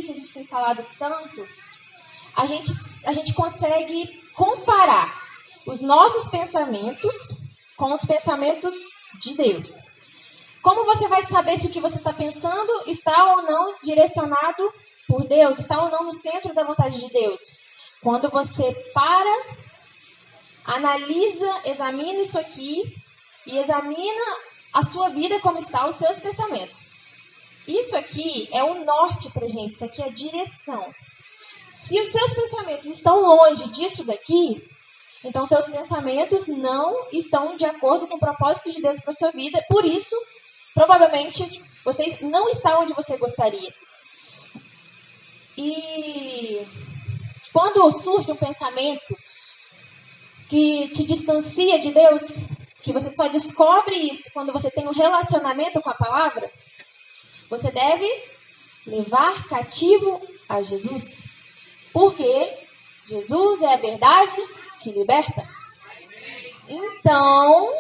que a gente tem falado tanto, a gente consegue comparar os nossos pensamentos com os pensamentos de Deus. Como você vai saber se o que você está pensando está ou não direcionado por Deus, está ou não no centro da vontade de Deus? Quando você para, analisa, examina isso aqui e examina a sua vida como está, os seus pensamentos. Isso aqui é o norte para a gente, isso aqui é a direção. Se os seus pensamentos estão longe disso daqui, então seus pensamentos não estão de acordo com o propósito de Deus para a sua vida. Por isso, provavelmente, você não está onde você gostaria. E quando surge um pensamento que te distancia de Deus, que você só descobre isso quando você tem um relacionamento com a palavra, você deve levar cativo a Jesus. Porque Jesus é a verdade que liberta. Então,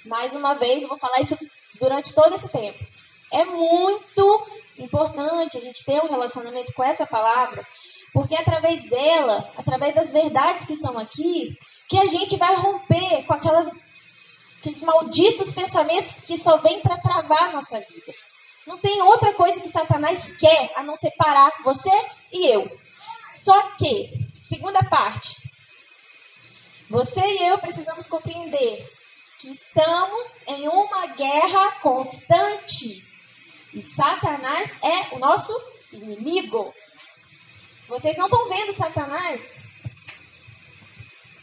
mais uma vez, eu vou falar isso durante todo esse tempo. É muito importante a gente ter um relacionamento com essa palavra, porque é através dela, através das verdades que estão aqui, que a gente vai romper com aqueles malditos pensamentos que só vêm para travar a nossa vida. Não tem outra coisa que Satanás quer a não separar você e eu. Só que, segunda parte, você e eu precisamos compreender que estamos em uma guerra constante e Satanás é o nosso inimigo. Vocês não estão vendo Satanás?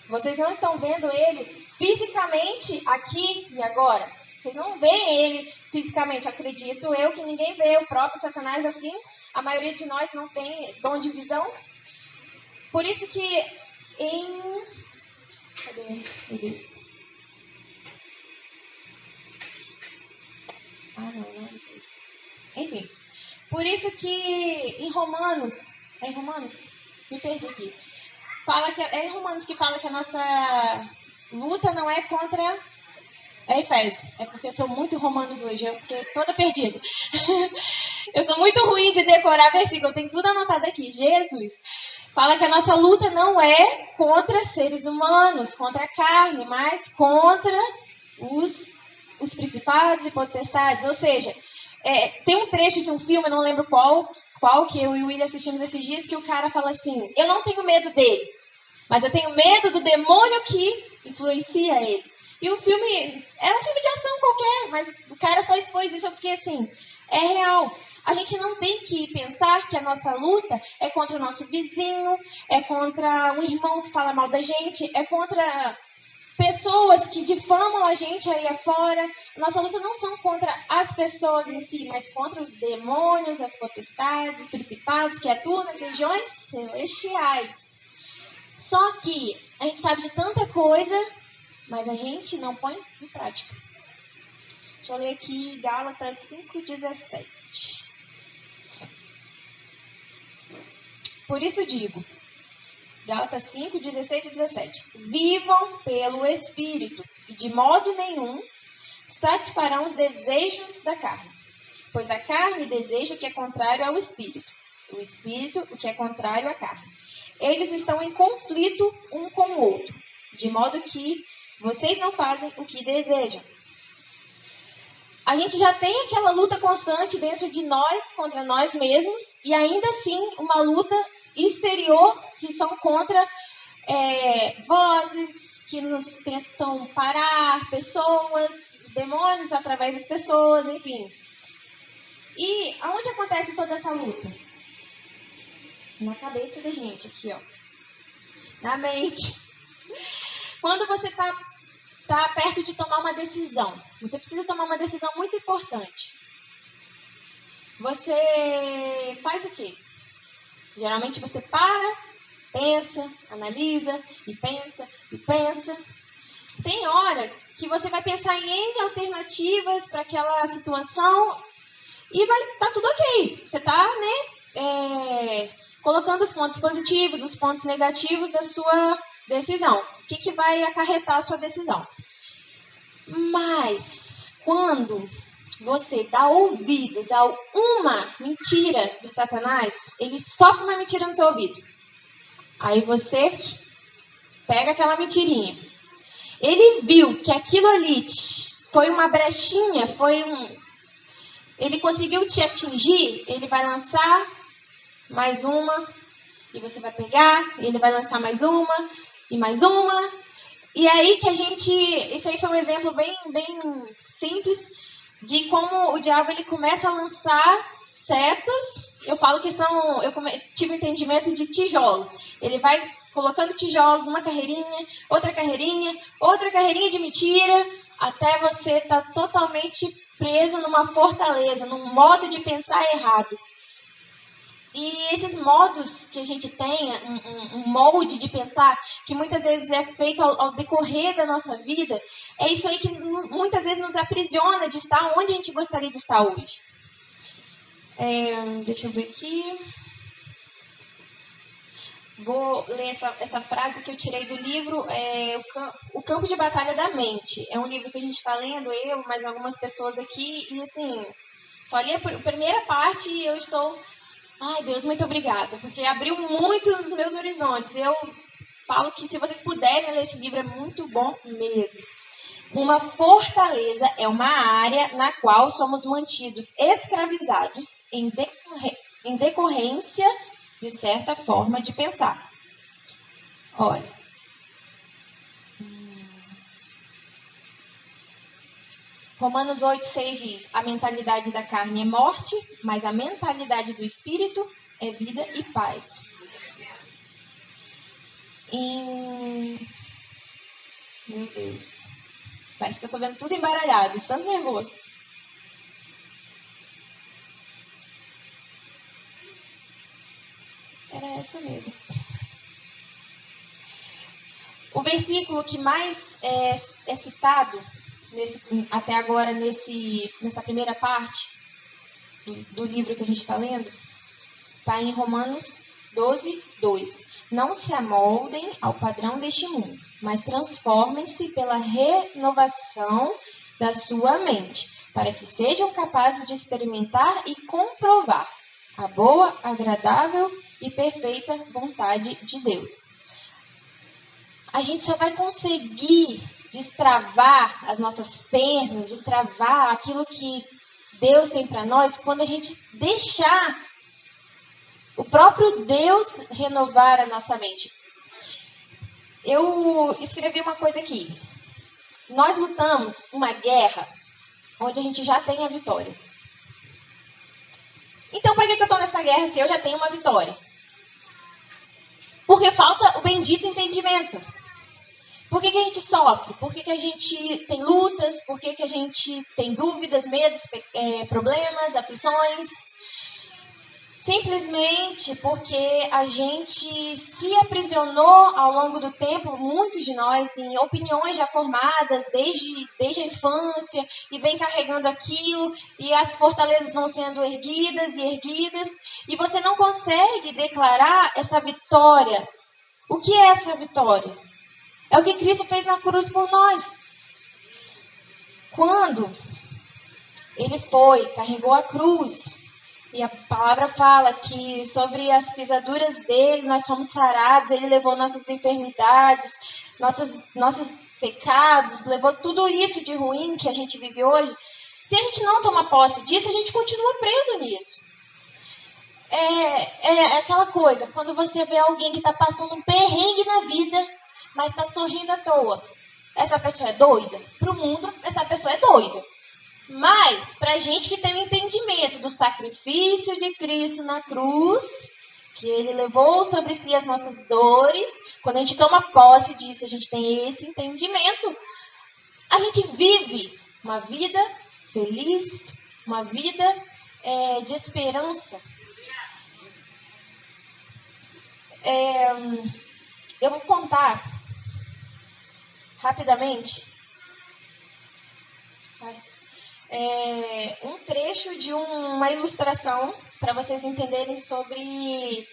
Vocês não estão vendo ele fisicamente aqui e agora? Vocês não veem ele fisicamente. Acredito eu que ninguém vê o próprio Satanás assim. A maioria de nós não tem dom de visão. Por isso que Cadê? Meu Deus. Não. Enfim. Por isso que em Romanos? Me perdi aqui. É em Romanos que fala que a nossa luta não é contra... É Efésios. É porque eu estou muito Romanos hoje. Eu fiquei toda perdida. Eu sou muito ruim de decorar versículo. Eu tenho tudo anotado aqui. Jesus fala que a nossa luta não é contra seres humanos, contra a carne, mas contra os principados e potestades. Ou seja, tem um trecho de um filme, eu não lembro qual que eu e o William assistimos esses dias, que o cara fala assim: eu não tenho medo dele, mas eu tenho medo do demônio que influencia ele. E o filme é um filme de ação qualquer, mas o cara só expôs isso, eu fiquei assim, é real. A gente não tem que pensar que a nossa luta é contra o nosso vizinho, é contra um irmão que fala mal da gente, é contra pessoas que difamam a gente aí afora. Nossa luta não são contra as pessoas em si, mas contra os demônios, as potestades, os principados que atuam nas regiões celestiais. Só que a gente sabe de tanta coisa, mas a gente não põe em prática. Deixa eu ler aqui Gálatas 5,17. Por isso digo, Gálatas 5, 16 e 17. Vivam pelo Espírito, e de modo nenhum satisfarão os desejos da carne. Pois a carne deseja o que é contrário ao Espírito, o Espírito o que é contrário à carne. Eles estão em conflito um com o outro, de modo que vocês não fazem o que desejam. A gente já tem aquela luta constante dentro de nós, contra nós mesmos, e ainda assim uma luta exterior que são contra vozes que nos tentam parar, pessoas, os demônios através das pessoas, enfim. E aonde acontece toda essa luta? Na cabeça da gente, aqui, ó. Na mente. Quando você está perto de tomar uma decisão, você precisa tomar uma decisão muito importante. Você faz o quê? Geralmente você para, pensa, analisa, e pensa, e pensa. Tem hora que você vai pensar em N alternativas para aquela situação e vai estar tudo ok. Você está, colocando os pontos positivos, os pontos negativos da sua decisão. O que vai acarretar a sua decisão? Mas, quando você dá ouvidos a uma mentira de Satanás, ele sopra uma mentira no seu ouvido. Aí você pega aquela mentirinha. Ele viu que aquilo ali foi uma brechinha, ele conseguiu te atingir, ele vai lançar mais uma, e você vai pegar, e ele vai lançar mais uma, e mais uma. E aí que isso aí foi um exemplo bem simples de como o diabo ele começa a lançar setas. Eu falo que eu tive entendimento de tijolos. Ele vai colocando tijolos, uma carreirinha, outra carreirinha de mentira, até você estar totalmente preso numa fortaleza, num modo de pensar errado. E esses modos que a gente tem, um molde de pensar, que muitas vezes é feito ao decorrer da nossa vida, é isso aí que muitas vezes nos aprisiona de estar onde a gente gostaria de estar hoje. Deixa eu ver aqui. Vou ler essa frase que eu tirei do livro, O Campo de Batalha da Mente. É um livro que a gente está lendo, eu, mais algumas pessoas aqui, e assim, só li a primeira parte e eu estou... Ai, Deus, muito obrigada, porque abriu muito os meus horizontes. Eu falo que se vocês puderem ler esse livro, é muito bom mesmo. Uma fortaleza é uma área na qual somos mantidos escravizados em decorrência de certa forma de pensar. Olha. Romanos 8,6 diz: a mentalidade da carne é morte, mas a mentalidade do espírito é vida e paz. Meu Deus. Parece que eu tô vendo tudo embaralhado, de tanto nervoso. Era essa mesmo. O versículo que mais é citado até agora nessa primeira parte do livro que a gente está lendo está em Romanos 12:2. Não se amoldem ao padrão deste mundo, mas transformem-se pela renovação da sua mente, para que sejam capazes de experimentar e comprovar a boa, agradável e perfeita vontade de Deus. A gente só vai conseguir destravar as nossas pernas, destravar aquilo que Deus tem para nós, quando a gente deixar o próprio Deus renovar a nossa mente. Eu escrevi uma coisa aqui. Nós lutamos uma guerra onde a gente já tem a vitória. Então, para que eu estou nessa guerra se eu já tenho uma vitória? Porque falta o bendito entendimento. Por que a gente sofre? Por que a gente tem lutas? Por que a gente tem dúvidas, medos, problemas, aflições? Simplesmente porque a gente se aprisionou ao longo do tempo, muitos de nós, em opiniões já formadas desde a infância, e vem carregando aquilo, e as fortalezas vão sendo erguidas, e você não consegue declarar essa vitória. O que é essa vitória? É o que Cristo fez na cruz por nós. Quando ele carregou a cruz, e a palavra fala que sobre as pisaduras dele nós fomos sarados, ele levou nossas enfermidades, nossos pecados, levou tudo isso de ruim que a gente vive hoje. Se a gente não toma posse disso, a gente continua preso nisso. É aquela coisa, quando você vê alguém que está passando um perrengue na vida, mas está sorrindo à toa. Essa pessoa é doida? Para o mundo, essa pessoa é doida. Mas, para a gente que tem o entendimento do sacrifício de Cristo na cruz, que ele levou sobre si as nossas dores, quando a gente toma posse disso, a gente tem esse entendimento, a gente vive uma vida feliz, uma vida de esperança. Eu vou contar rapidamente um trecho de uma ilustração para vocês entenderem sobre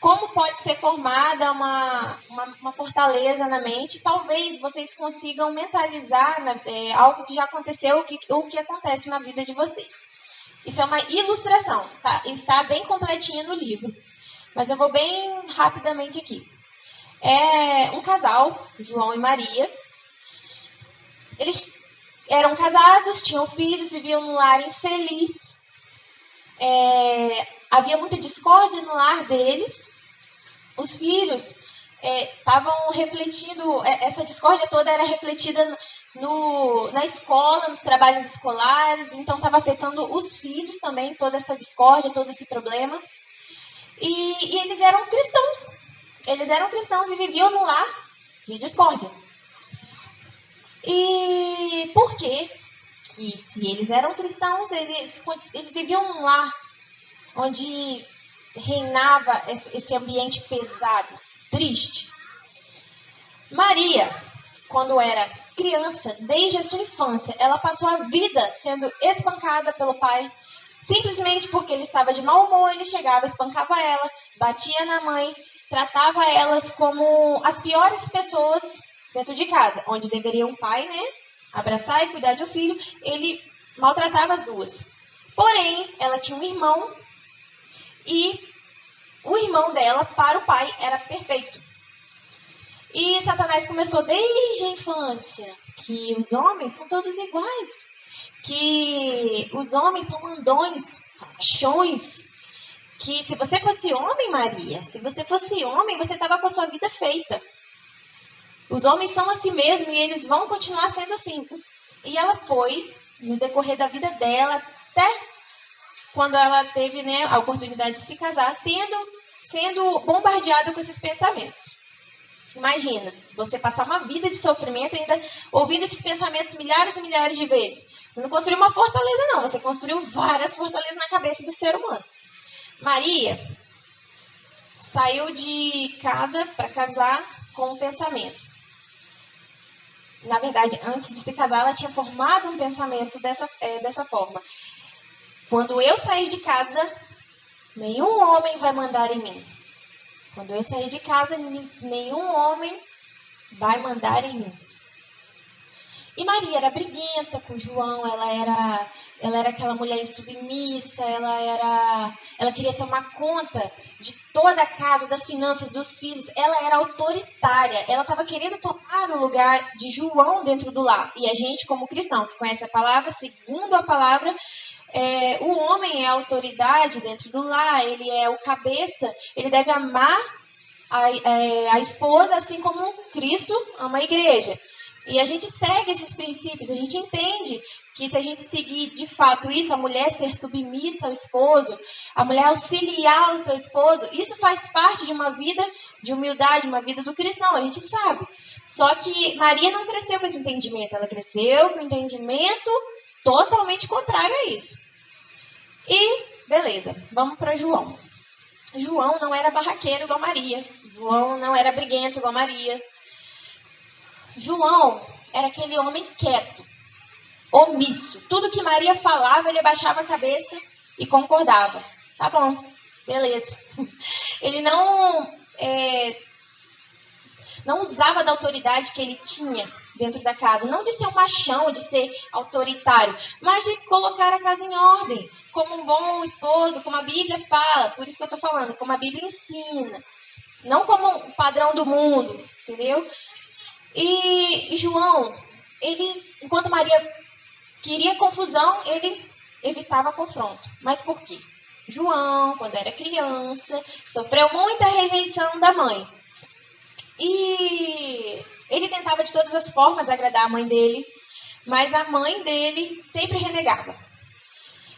como pode ser formada uma fortaleza na mente. Talvez vocês consigam mentalizar algo que já aconteceu ou que acontece na vida de vocês. Isso é uma ilustração, tá? Está bem completinha no livro, mas eu vou bem rapidamente aqui. É um casal, João e Maria. Eles eram casados, tinham filhos, viviam num lar infeliz. Havia muita discórdia no lar deles. Os filhos estavam refletindo, essa discórdia toda era refletida na escola, nos trabalhos escolares, então estava afetando os filhos também, toda essa discórdia, todo esse problema. E eles eram cristãos. Eles eram cristãos e viviam num lar de discórdia. E por quê? Que se eles eram cristãos, eles viviam num lar onde reinava esse ambiente pesado, triste. Maria, quando era criança, desde a sua infância, ela passou a vida sendo espancada pelo pai, simplesmente porque ele estava de mau humor, ele chegava, espancava ela, batia na mãe, tratava elas como as piores pessoas dentro de casa, onde deveria um pai, né, abraçar e cuidar de um filho, ele maltratava as duas. Porém, ela tinha um irmão e o irmão dela, para o pai, era perfeito. E Satanás começou desde a infância que os homens são todos iguais, que os homens são mandões, são machões, que se você fosse homem, Maria, se você fosse homem, você estava com a sua vida feita. Os homens são assim mesmo e eles vão continuar sendo assim. E ela foi, no decorrer da vida dela, até quando ela teve, né, a oportunidade de se casar, sendo bombardeada com esses pensamentos. Imagina, você passar uma vida de sofrimento ainda ouvindo esses pensamentos milhares e milhares de vezes. Você não construiu uma fortaleza, não. Você construiu várias fortalezas na cabeça do ser humano. Maria saiu de casa para casar com um pensamento. Na verdade, antes de se casar, ela tinha formado um pensamento dessa forma. Quando eu sair de casa, nenhum homem vai mandar em mim. Quando eu sair de casa, nenhum homem vai mandar em mim. E Maria era briguenta com João, ela era aquela mulher submissa, ela queria tomar conta de toda a casa, das finanças, dos filhos. Ela era autoritária, ela estava querendo tomar o lugar de João dentro do lar. E a gente, como cristão, que conhece a palavra, segundo a palavra, o homem é a autoridade dentro do lar, ele é o cabeça, ele deve amar a esposa assim como Cristo ama a igreja. E a gente segue esses princípios, a gente entende que se a gente seguir de fato isso, a mulher ser submissa ao esposo, a mulher auxiliar o seu esposo, isso faz parte de uma vida de humildade, uma vida do cristão, a gente sabe. Só que Maria não cresceu com esse entendimento, ela cresceu com o entendimento totalmente contrário a isso. E, beleza, vamos para João. João não era barraqueiro igual Maria, João não era briguento igual Maria. João era aquele homem quieto, omisso. Tudo que Maria falava, ele abaixava a cabeça e concordava. Tá bom, beleza. Ele não usava da autoridade que ele tinha dentro da casa. Não de ser um machão, de ser autoritário, mas de colocar a casa em ordem, como um bom esposo, como a Bíblia fala. Por isso que eu estou falando, como a Bíblia ensina. Não como o padrão do mundo, entendeu? E João, enquanto Maria queria confusão, ele evitava confronto. Mas por quê? João, quando era criança, sofreu muita rejeição da mãe. E ele tentava de todas as formas agradar a mãe dele, mas a mãe dele sempre renegava.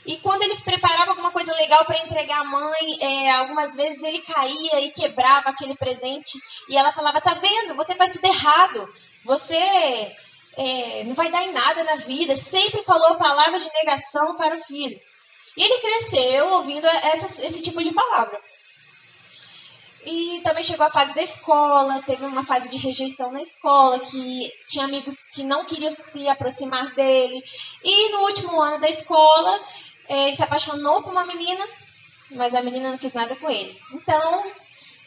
E quando ele preparava alguma coisa legal para entregar à mãe, algumas vezes ele caía e quebrava aquele presente. E ela falava, tá vendo? Você faz tudo errado. Você não vai dar em nada na vida. Sempre falou palavras de negação para o filho. E ele cresceu ouvindo esse tipo de palavra. E também chegou a fase da escola, teve uma fase de rejeição na escola, que tinha amigos que não queriam se aproximar dele. E no último ano da escola, ele se apaixonou por uma menina, mas a menina não quis nada com ele. Então,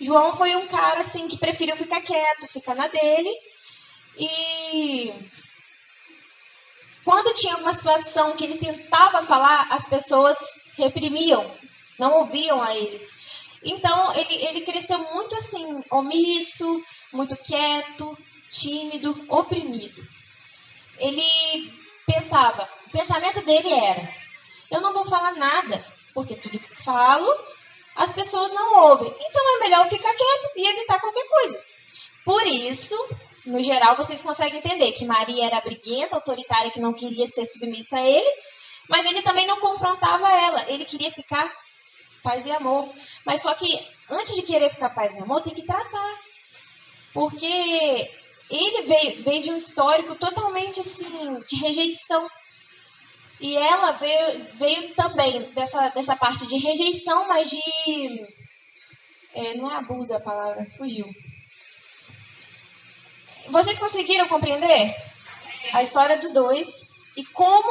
João foi um cara assim que preferiu ficar quieto, ficar na dele. E quando tinha alguma situação que ele tentava falar, as pessoas reprimiam, não ouviam a ele. Então, ele cresceu muito assim, omisso, muito quieto, tímido, oprimido. Ele pensava, o pensamento dele era: eu não vou falar nada, porque tudo que falo, as pessoas não ouvem. Então, é melhor eu ficar quieto e evitar qualquer coisa. Por isso, no geral, vocês conseguem entender que Maria era briguenta, autoritária, que não queria ser submissa a ele, mas ele também não confrontava ela. Ele queria ficar paz e amor. Mas só que, antes de querer ficar paz e amor, tem que tratar. Porque ele veio de um histórico totalmente, assim, de rejeição. E ela veio também dessa parte de rejeição, mas de... não é abuso a palavra, fugiu. Vocês conseguiram compreender a história dos dois e como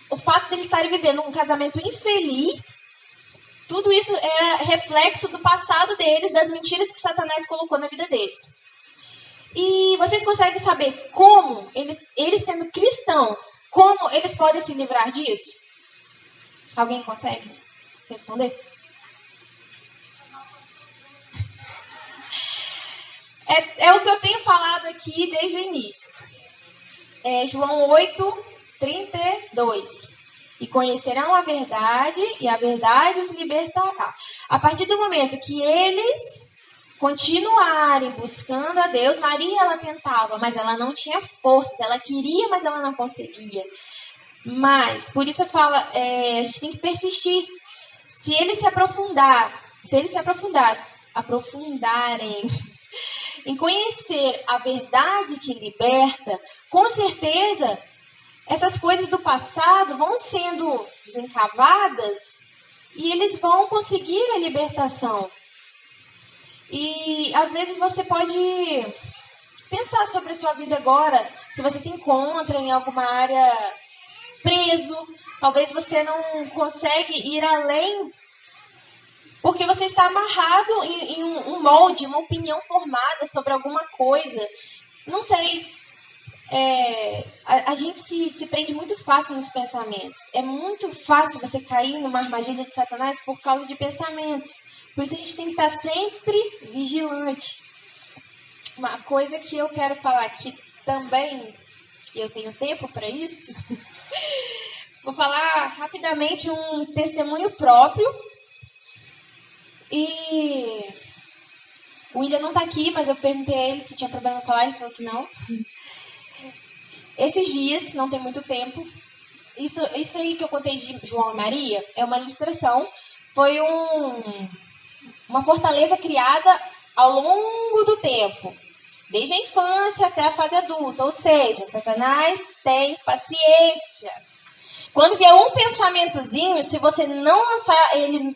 o fato de eles estarem vivendo um casamento infeliz, tudo isso era reflexo do passado deles, das mentiras que Satanás colocou na vida deles. E vocês conseguem saber como, eles sendo cristãos, como eles podem se livrar disso? Alguém consegue responder? É o que eu tenho falado aqui desde o início. João 8:32. E conhecerão a verdade, e a verdade os libertará. A partir do momento que eles continuarem buscando a Deus, Maria, ela tentava, mas ela não tinha força. Ela queria, mas ela não conseguia. Mas, por isso eu falo, a gente tem que persistir. Se eles se aprofundarem em conhecer a verdade que liberta, com certeza essas coisas do passado vão sendo desencavadas e eles vão conseguir a libertação. E às vezes você pode pensar sobre a sua vida agora, se você se encontra em alguma área preso, talvez você não consegue ir além porque você está amarrado em um molde, uma opinião formada sobre alguma coisa. Não sei. A gente se prende muito fácil nos pensamentos. É muito fácil você cair numa armadilha de Satanás por causa de pensamentos. Por isso a gente tem que estar sempre vigilante. Uma coisa que eu quero falar aqui também, e eu tenho tempo para isso, vou falar rapidamente um testemunho próprio. E o William não tá aqui, mas eu perguntei a ele se tinha problema em falar, ele falou que não. Esses dias, não tem muito tempo, isso aí que eu contei de João e Maria é uma ilustração. Foi uma fortaleza criada ao longo do tempo, desde a infância até a fase adulta. Ou seja, Satanás tem paciência. Quando vier um pensamentozinho, se você não lançar ele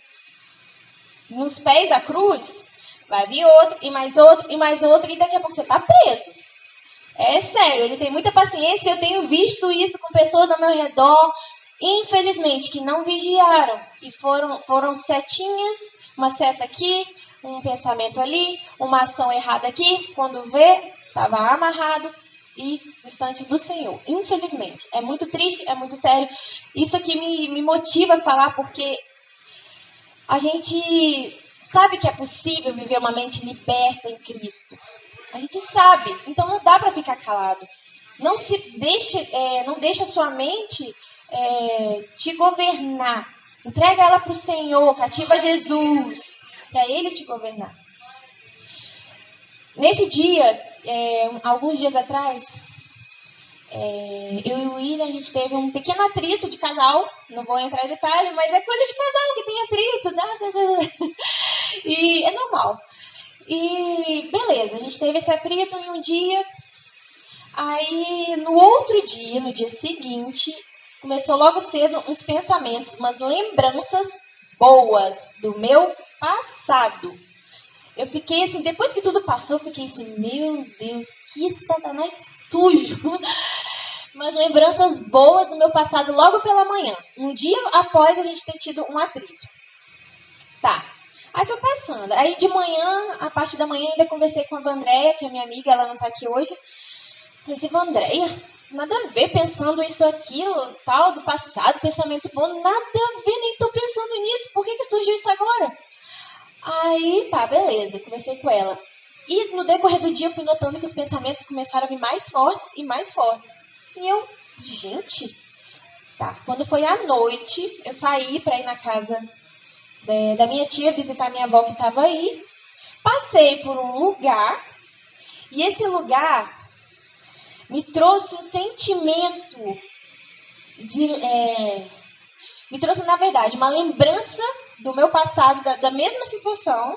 nos pés da cruz, vai vir outro, e mais outro, e mais outro, e daqui a pouco você está preso. É sério, ele tem muita paciência, eu tenho visto isso com pessoas ao meu redor, infelizmente, que não vigiaram, e foram setinhas, uma seta aqui, um pensamento ali, uma ação errada aqui, quando vê, estava amarrado e distante do Senhor. Infelizmente, é muito triste, é muito sério. Isso aqui me motiva a falar, porque a gente sabe que é possível viver uma mente liberta em Cristo. A gente sabe, então não dá para ficar calado. Não deixa a sua mente te governar. Entrega ela para o Senhor, cativa Jesus, para Ele te governar. Nesse dia, alguns dias atrás, eu e o William, a gente teve um pequeno atrito de casal, não vou entrar em detalhe, mas é coisa de casal que tem atrito, e é normal. E beleza, a gente teve esse atrito em um dia, aí no outro dia, no dia seguinte, começou logo cedo uns pensamentos, umas lembranças boas do meu passado. Eu fiquei assim, depois que tudo passou, eu fiquei assim, meu Deus, que Satanás sujo. Umas lembranças boas do meu passado logo pela manhã. Um dia após a gente ter tido um atrito. Tá. Aí foi passando. Aí de manhã, a parte da manhã, ainda conversei com a Vandréia, que é minha amiga, ela não tá aqui hoje. Falei assim, Vandréia, nada a ver pensando isso, aquilo, tal, do passado, pensamento bom, nada a ver, nem tô pensando nisso, por que surgiu isso agora? Aí, tá, beleza, conversei com ela. E no decorrer do dia eu fui notando que os pensamentos começaram a vir mais fortes e mais fortes. E eu, gente, tá. Quando foi à noite, eu saí pra ir na casa da minha tia, visitar minha avó que estava aí. Passei por um lugar, e esse lugar me trouxe um sentimento me trouxe, na verdade, uma lembrança do meu passado, da mesma situação.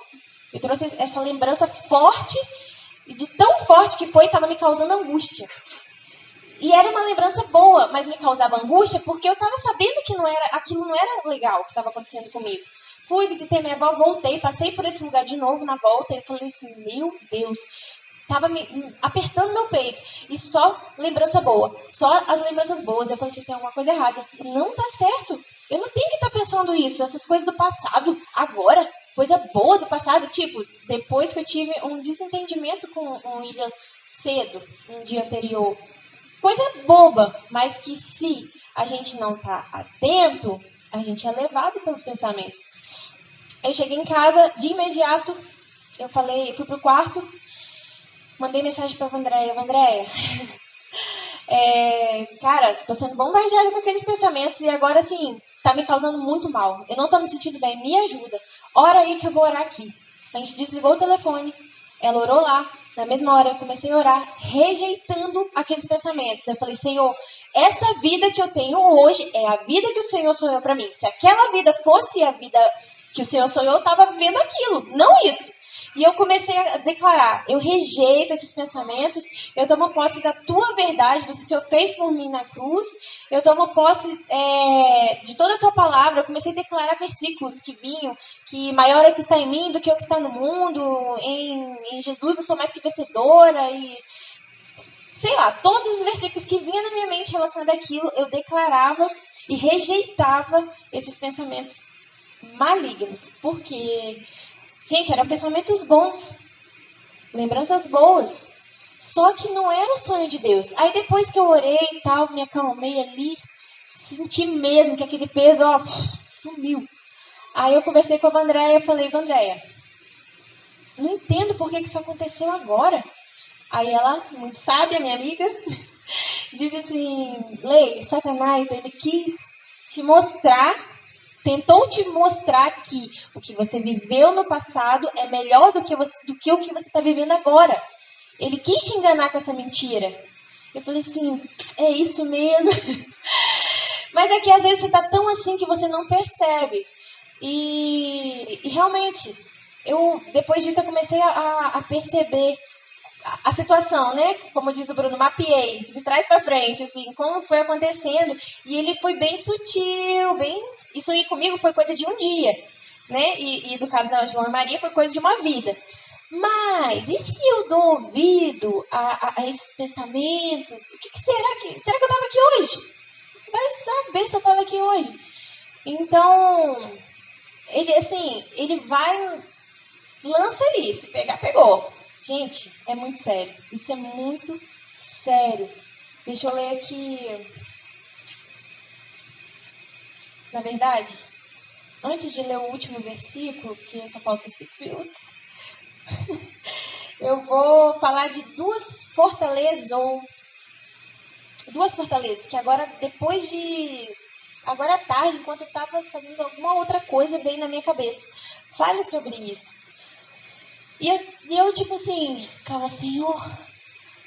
Me trouxe essa lembrança forte, e de tão forte que foi, estava me causando angústia. E era uma lembrança boa, mas me causava angústia porque eu estava sabendo que aquilo não era legal que estava acontecendo comigo. Fui, visitei minha avó, voltei, passei por esse lugar de novo na volta e falei assim, meu Deus, tava me apertando meu peito. E só lembrança boa, só as lembranças boas. Eu falei assim, tem alguma coisa errada. Não tá certo. Eu não tenho que estar pensando isso, essas coisas do passado, agora, coisa boa do passado. Tipo, depois que eu tive um desentendimento com o William cedo, um dia anterior, coisa boba, mas que se a gente não tá atento, a gente é levado pelos pensamentos. Eu cheguei em casa, de imediato, eu fui pro quarto, mandei mensagem pra Vandréia, cara, tô sendo bombardeada com aqueles pensamentos e agora, assim, tá me causando muito mal. Eu não tô me sentindo bem, me ajuda. Ora aí que eu vou orar aqui. A gente desligou o telefone, ela orou lá. Na mesma hora eu comecei a orar, rejeitando aqueles pensamentos. Eu falei, Senhor, essa vida que eu tenho hoje é a vida que o Senhor sonhou pra mim. Se aquela vida fosse a vida que o Senhor sonhou, eu tava vivendo aquilo, não isso. E eu comecei a declarar, eu rejeito esses pensamentos, eu tomo posse da tua verdade, do que o Senhor fez por mim na cruz, eu tomo posse de toda a tua palavra, eu comecei a declarar versículos que vinham, que maior é o que está em mim do que o que está no mundo, em Jesus eu sou mais que vencedora, e sei lá, todos os versículos que vinham na minha mente relacionados àquilo, eu declarava e rejeitava esses pensamentos malignos, porque gente, eram pensamentos bons, lembranças boas. Só que não era o sonho de Deus. Aí depois que eu orei e tal, me acalmei ali, senti mesmo que aquele peso, ó, sumiu. Aí eu conversei com a Vandréia e falei, Vandréia, não entendo por que isso aconteceu agora. Aí ela, muito sábia, minha amiga, diz assim, Lei, Satanás, ele quis te mostrar, tentou te mostrar que o que você viveu no passado é melhor do que o que você está vivendo agora. Ele quis te enganar com essa mentira. Eu falei assim, é isso mesmo. Mas é que às vezes você está tão assim que você não percebe. E realmente, depois disso eu comecei a perceber a situação, né? Como diz o Bruno, mapeei de trás para frente, assim, como foi acontecendo. E ele foi bem sutil, bem. Isso aí comigo foi coisa de um dia, né? E do caso da João e Maria foi coisa de uma vida. Mas, e se eu dou ouvido a esses pensamentos? O que será que. Será que eu estava aqui hoje? Vai saber se eu estava aqui hoje. Então, ele vai. Lança ali, se pegar, pegou. Gente, é muito sério. Isso é muito sério. Deixa eu ler aqui. Na verdade, antes de ler o último versículo, que só falta 5 minutos, eu vou falar de duas fortalezas, que agora, agora à tarde, enquanto eu estava fazendo alguma outra coisa, veio na minha cabeça. Fale sobre isso. E eu tipo assim, ficava, Senhor,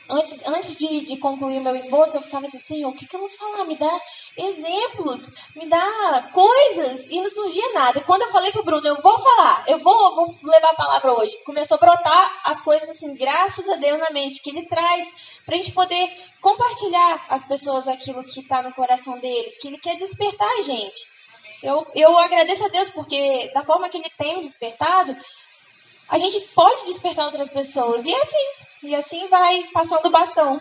antes de concluir o meu esboço, eu ficava assim, Senhor, o que eu vou falar? Me dá exemplos, me dá coisas, e não surgia nada. E quando eu falei pro Bruno, eu vou falar, eu vou levar a palavra hoje, começou a brotar as coisas assim, graças a Deus na mente, que ele traz, pra gente poder compartilhar às pessoas aquilo que tá no coração dele, que ele quer despertar a gente. Eu agradeço a Deus, porque da forma que ele tem despertado, a gente pode despertar outras pessoas. E assim vai passando o bastão.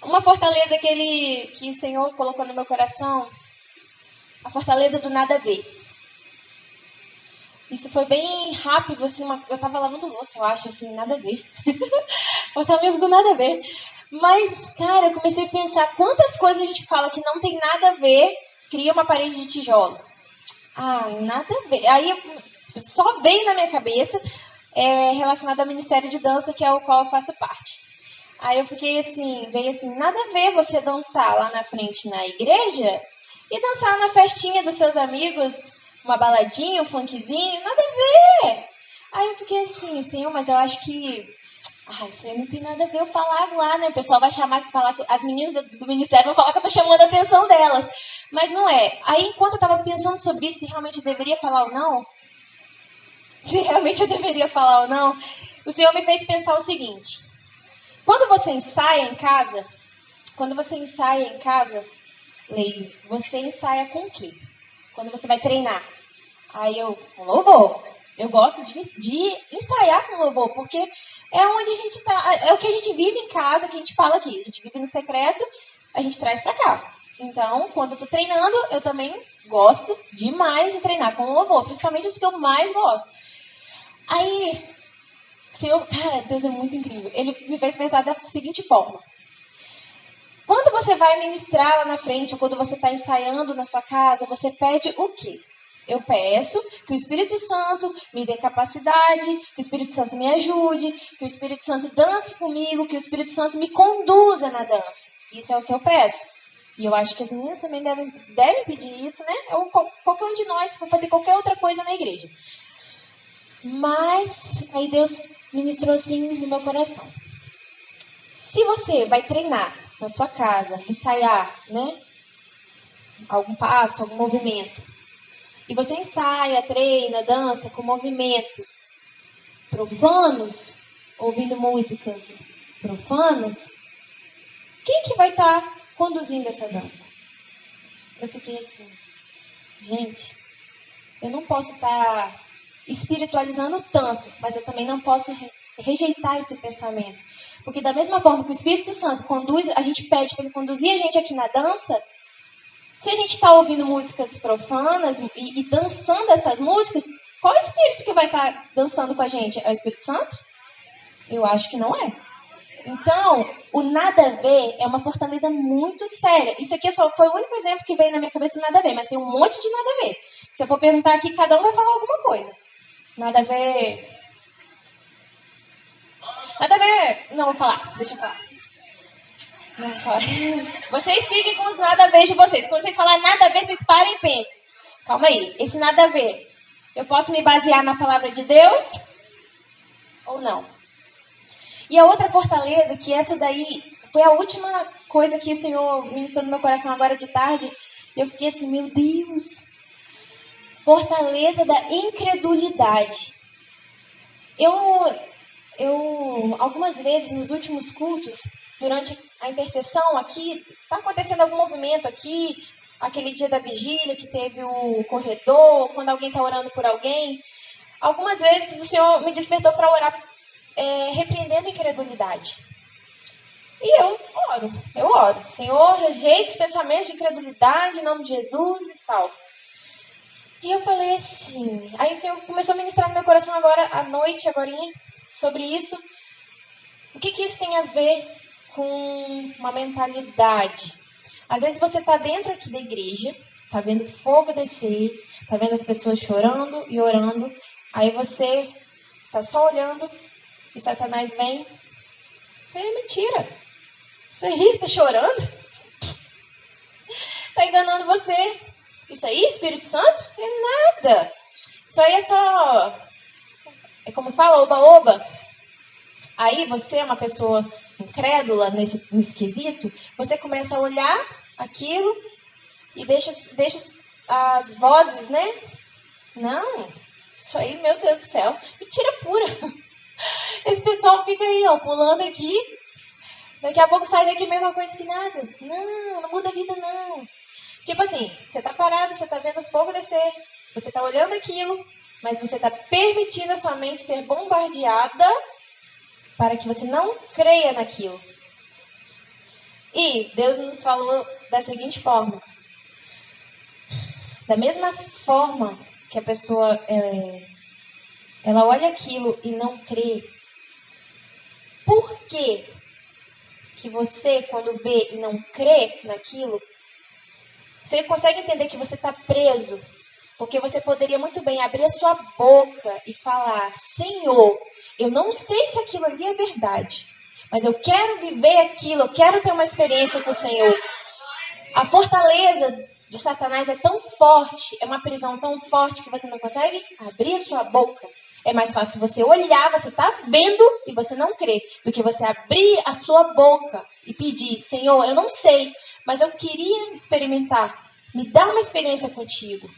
Uma fortaleza que o Senhor colocou no meu coração, a fortaleza do nada a ver. Isso foi bem rápido, assim, eu tava lavando louça, eu acho, assim, nada a ver. Fortaleza do nada a ver. Mas, cara, eu comecei a pensar quantas coisas a gente fala que não tem nada a ver, cria uma parede de tijolos. Ah, nada a ver. Aí só veio na minha cabeça relacionado ao Ministério de Dança, que é o qual eu faço parte. Aí eu fiquei assim, veio assim, nada a ver você dançar lá na frente na igreja e dançar na festinha dos seus amigos, uma baladinha, um funkzinho, nada a ver. Aí eu fiquei assim, Senhor, mas eu acho que isso aí não tem nada a ver eu falar lá, né? O pessoal vai falar que as meninas do ministério vão falar que eu tô chamando a atenção delas. Mas não é. Aí, enquanto eu tava pensando sobre isso, se realmente eu deveria falar ou não, se realmente eu deveria falar ou não, o Senhor me fez pensar o seguinte. Quando você ensaia em casa, Leio, você ensaia com o quê? Quando você vai treinar? Aí com louvor. Eu gosto de ensaiar com louvor, porque é onde a gente tá, é o que a gente vive em casa, que a gente fala aqui. A gente vive no secreto, a gente traz pra cá. Então, quando eu tô treinando, eu também gosto demais de treinar com louvor, principalmente os que eu mais gosto. Aí, cara, Deus é muito incrível. Ele me fez pensar da seguinte forma. Quando você vai ministrar lá na frente, ou quando você está ensaiando na sua casa, você pede o quê? Eu peço que o Espírito Santo me dê capacidade, que o Espírito Santo me ajude, que o Espírito Santo dance comigo, que o Espírito Santo me conduza na dança. Isso é o que eu peço. E eu acho que as meninas também devem pedir isso, né? Ou qualquer um de nós, se for fazer qualquer outra coisa na igreja. Mas aí Deus ministrou assim no meu coração. Se você vai treinar na sua casa, ensaiar, né? Algum passo, algum movimento. E você ensaia, treina, dança com movimentos profanos, ouvindo músicas profanas, quem que vai estar conduzindo essa dança? Eu fiquei assim, gente, eu não posso estar espiritualizando tanto, mas eu também não posso rejeitar esse pensamento. Porque da mesma forma que o Espírito Santo conduz, a gente pede para ele conduzir a gente aqui na dança, se a gente está ouvindo músicas profanas e dançando essas músicas, qual é o Espírito que vai estar dançando com a gente? É o Espírito Santo? Eu acho que não é. Então, o nada a ver é uma fortaleza muito séria. Isso aqui só foi o único exemplo que veio na minha cabeça do nada a ver, mas tem um monte de nada a ver. Se eu for perguntar aqui, cada um vai falar alguma coisa. Nada a ver. Nada a ver. Não vou falar, deixa eu falar. Não vou falar. Vocês fiquem com os nada a ver de vocês. Quando vocês falarem nada a ver, vocês parem e pensem. Calma aí, esse nada a ver. Eu posso me basear na palavra de Deus ou não? E a outra fortaleza, que essa daí foi a última coisa que o Senhor ministrou no meu coração agora de tarde, eu fiquei assim, meu Deus, fortaleza da incredulidade. Eu algumas vezes nos últimos cultos, durante a intercessão aqui, está acontecendo algum movimento aqui, aquele dia da vigília que teve o corredor, quando alguém está orando por alguém, algumas vezes o Senhor me despertou para orar repreendendo a incredulidade. E eu oro. Senhor, rejeite os pensamentos de incredulidade em nome de Jesus e tal. E eu falei assim, aí o Senhor começou a ministrar no meu coração agora, à noite, agorinha, sobre isso. O que isso tem a ver com uma mentalidade? Às vezes você está dentro aqui da igreja, está vendo fogo descer, está vendo as pessoas chorando e orando, aí você está só olhando e Satanás vem. Isso aí é mentira. Isso aí está chorando. Está enganando você. Isso aí, Espírito Santo? É nada. Isso aí é só... É como fala, oba-oba. Aí você é uma pessoa incrédula nesse quesito, você começa a olhar aquilo e deixa as vozes, né? Não, isso aí, meu Deus do céu, mentira pura. Esse pessoal fica aí, ó, pulando aqui. Daqui a pouco sai daqui a mesma coisa que nada. Não muda a vida, não. Tipo assim, você tá parado, você tá vendo o fogo descer, você tá olhando aquilo, mas você tá permitindo a sua mente ser bombardeada para que você não creia naquilo. E Deus nos falou da seguinte forma. Da mesma forma que a pessoa ela olha aquilo e não crê, por quê que você, quando vê e não crê naquilo, você consegue entender que você está preso? Porque você poderia muito bem abrir a sua boca e falar: Senhor, eu não sei se aquilo ali é verdade, mas eu quero viver aquilo, eu quero ter uma experiência com o Senhor. A fortaleza de Satanás é tão forte, é uma prisão tão forte que você não consegue abrir a sua boca. É mais fácil você olhar, você está vendo e você não crê, do que você abrir a sua boca e pedir: Senhor, eu não sei, mas eu queria experimentar. Me dá uma experiência contigo.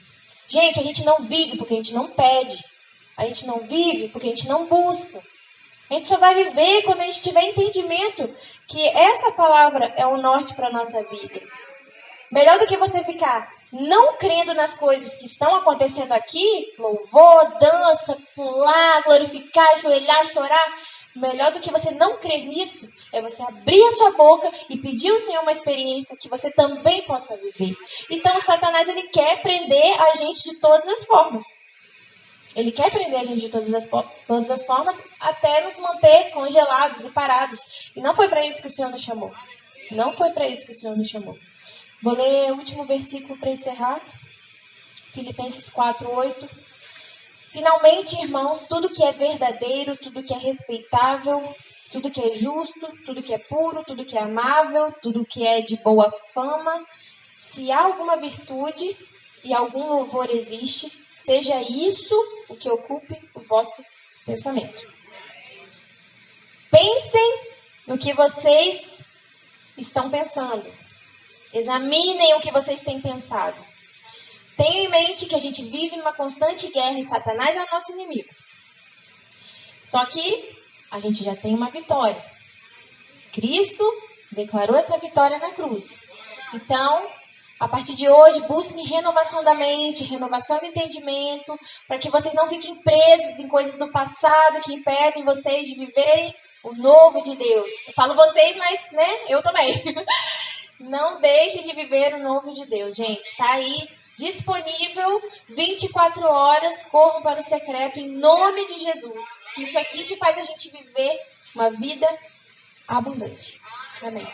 Gente, a gente não vive porque a gente não pede. A gente não vive porque a gente não busca. A gente só vai viver quando a gente tiver entendimento que essa palavra é o norte para a nossa vida. Melhor do que você ficar não crendo nas coisas que estão acontecendo aqui, louvor, dança, pular, glorificar, ajoelhar, chorar. Melhor do que você não crer nisso é você abrir a sua boca e pedir ao Senhor uma experiência que você também possa viver. Então, Satanás, ele quer prender a gente de todas as formas. Ele quer prender a gente de todas as formas até nos manter congelados e parados. E não foi para isso que o Senhor nos chamou. Não foi para isso que o Senhor nos chamou. Vou ler o último versículo para encerrar. Filipenses 4:8. Finalmente, irmãos, tudo que é verdadeiro, tudo que é respeitável, tudo que é justo, tudo que é puro, tudo que é amável, tudo que é de boa fama, se há alguma virtude e algum louvor existe, seja isso o que ocupe o vosso pensamento. Pensem no que vocês estão pensando. Examinem o que vocês têm pensado. Tenham em mente que a gente vive numa constante guerra e Satanás é o nosso inimigo. Só que a gente já tem uma vitória. Cristo declarou essa vitória na cruz. Então, a partir de hoje, busquem renovação da mente, renovação do entendimento, para que vocês não fiquem presos em coisas do passado que impedem vocês de viverem o novo de Deus. Eu falo vocês, mas eu também. Não deixem de viver o novo de Deus, gente. Está aí disponível 24 horas. Corram para o secreto em nome de Jesus. Isso aqui que faz a gente viver uma vida abundante. Amém.